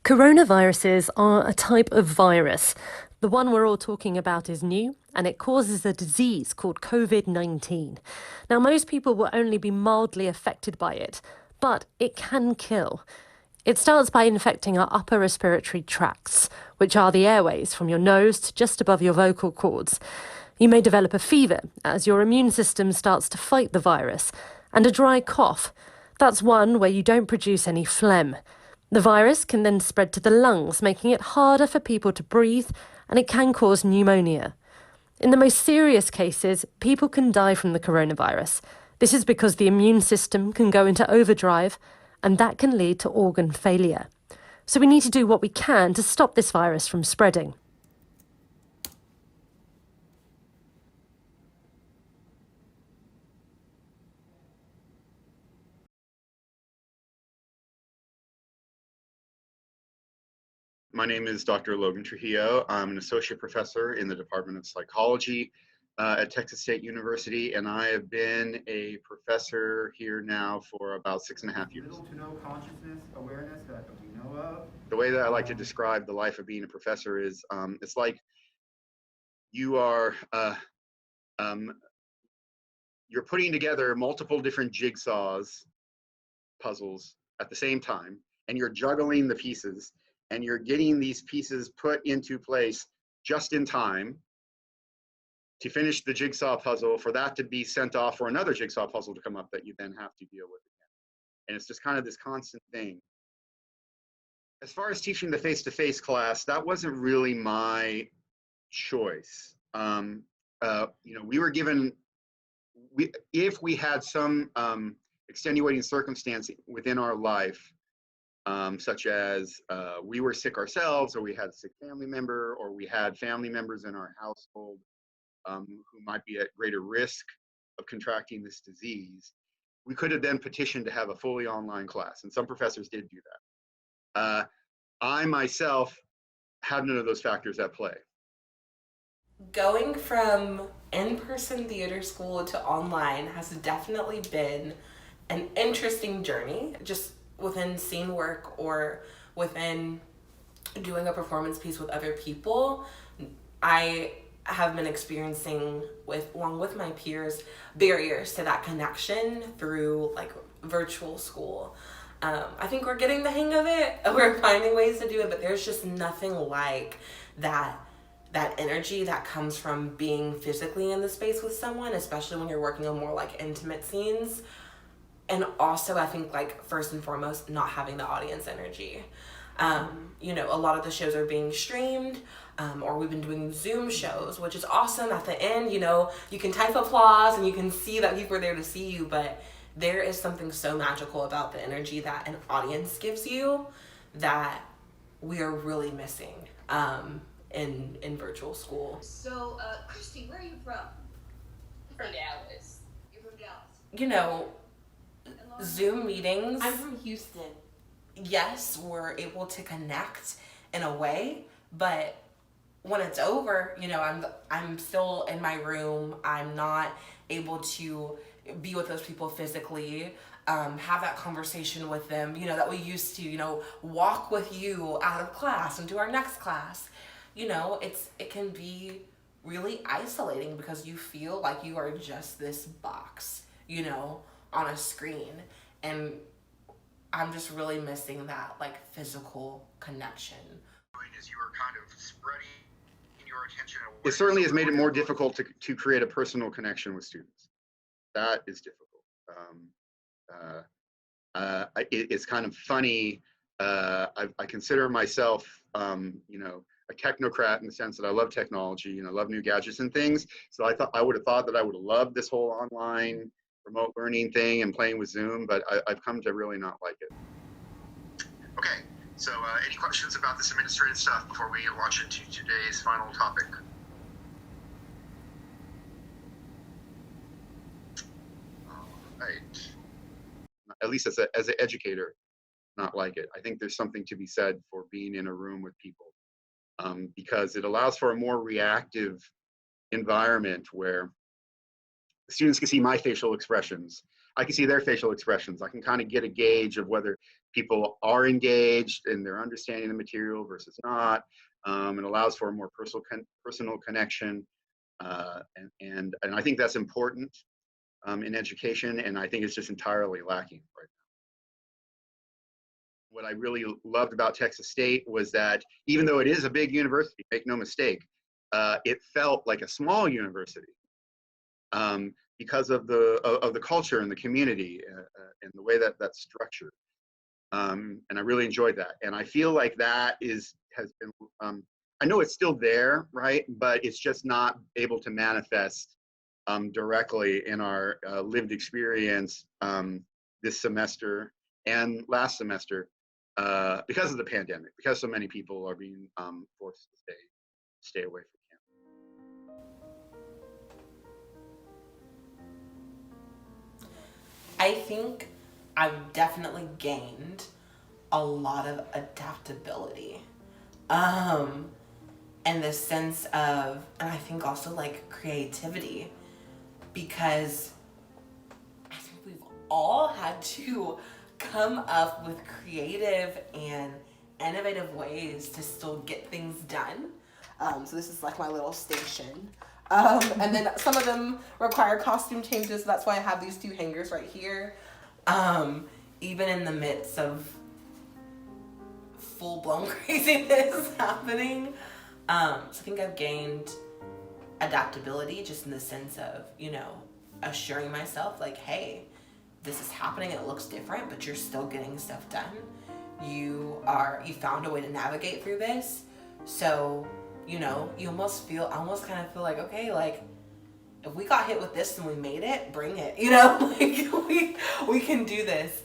Coronaviruses are a type of virus. The one we're all talking about is new, and it causes a disease called COVID-19. Now, most people will only be mildly affected by it, but it can kill. It starts by infecting our upper respiratory tracts, which are the airways from your nose to just above your vocal cords. You may develop a fever as your immune system starts to fight the virus, and a dry cough. That's one where you don't produce any phlegm. The virus can then spread to the lungs, making it harder for people to breathe, and it can cause pneumonia. In the most serious cases, people can die from the coronavirus. This is because the immune system can go into overdrive, and that can lead to organ failure. So we need to do what we can to stop this virus from spreading. My name is Dr. Logan Trujillo. I'm an associate professor in the Department of Psychology at Texas State University, and I have been a professor here now for about 6.5 years. Little to no consciousness, awareness that we know of. The way that I like to describe the life of being a professor is it's like you are you're putting together multiple different jigsaws, puzzles at the same time, and you're juggling the pieces, and you're getting these pieces put into place just in time to finish the jigsaw puzzle, for that to be sent off for another jigsaw puzzle to come up that you then have to deal with again. And it's just kind of this constant thing. As far as teaching the face-to-face class, that wasn't really my choice. We were given, if we had some extenuating circumstance within our life, such as we were sick ourselves, or we had a sick family member, or we had family members in our household who might be at greater risk of contracting this disease, we could have then petitioned to have a fully online class, and some professors did do that. I myself had none of those factors at play. Going from in-person theater school to online has definitely been an interesting journey, just within scene work or within doing a performance piece with other people. I have been experiencing, along with my peers, barriers to that connection through like virtual school. I think we're getting the hang of it. We're finding ways to do it, but there's just nothing like that energy that comes from being physically in the space with someone, especially when you're working on more like intimate scenes. And also, I think, like, first and foremost, not having the audience energy. A lot of the shows are being streamed, or we've been doing Zoom shows, which is awesome. At the end, you can type applause and you can see that people are there to see you, but there is something so magical about the energy that an audience gives you that we are really missing in virtual school. So, Christy, where are you from? From Dallas. You're from Dallas. Zoom meetings. I'm from Houston. Yes, we're able to connect in a way, but when it's over, I'm still in my room. I'm not able to be with those people physically, have that conversation with them, that we used to, walk with you out of class and to our next class. It can be really isolating because you feel like you are just this box, on a screen. And I'm just really missing that like physical connection. Is you are kind of spreading your attention. It certainly has made it more difficult to create a personal connection with students. That is difficult. It's kind of funny. I consider myself, a technocrat in the sense that I love technology and I love new gadgets and things. So I would have thought that I would have loved this whole online remote learning thing and playing with Zoom, but I've come to really not like it. Okay, so any questions about this administrative stuff before we launch into today's final topic? All right. At least as an educator, not like it. I think there's something to be said for being in a room with people, because it allows for a more reactive environment where students can see my facial expressions. I can see their facial expressions. I can kind of get a gauge of whether people are engaged and they're understanding the material versus not. It allows for a more personal connection. And I think that's important in education, and I think it's just entirely lacking right now. What I really loved about Texas State was that even though it is a big university, make no mistake, it felt like a small university because of the culture and the community and the way that that's structured. And I really enjoyed that. And I feel like that has been, I know it's still there, right? But it's just not able to manifest directly in our lived experience this semester and last semester because of the pandemic, because so many people are being forced to stay away from campus. I think I've definitely gained a lot of adaptability. And the sense of, and I think also like creativity, because I think we've all had to come up with creative and innovative ways to still get things done. So this is like my little station. And then some of them require costume changes. So that's why I have these two hangers right here. Even in the midst of full-blown craziness happening. So I think I've gained adaptability just in the sense of, you know, assuring myself like, hey, this is happening, it looks different, but you're still getting stuff done. You found a way to navigate through this. So, you know, I almost kind of feel like, okay, like if we got hit with this and we made it, bring it, you know, like we can do this.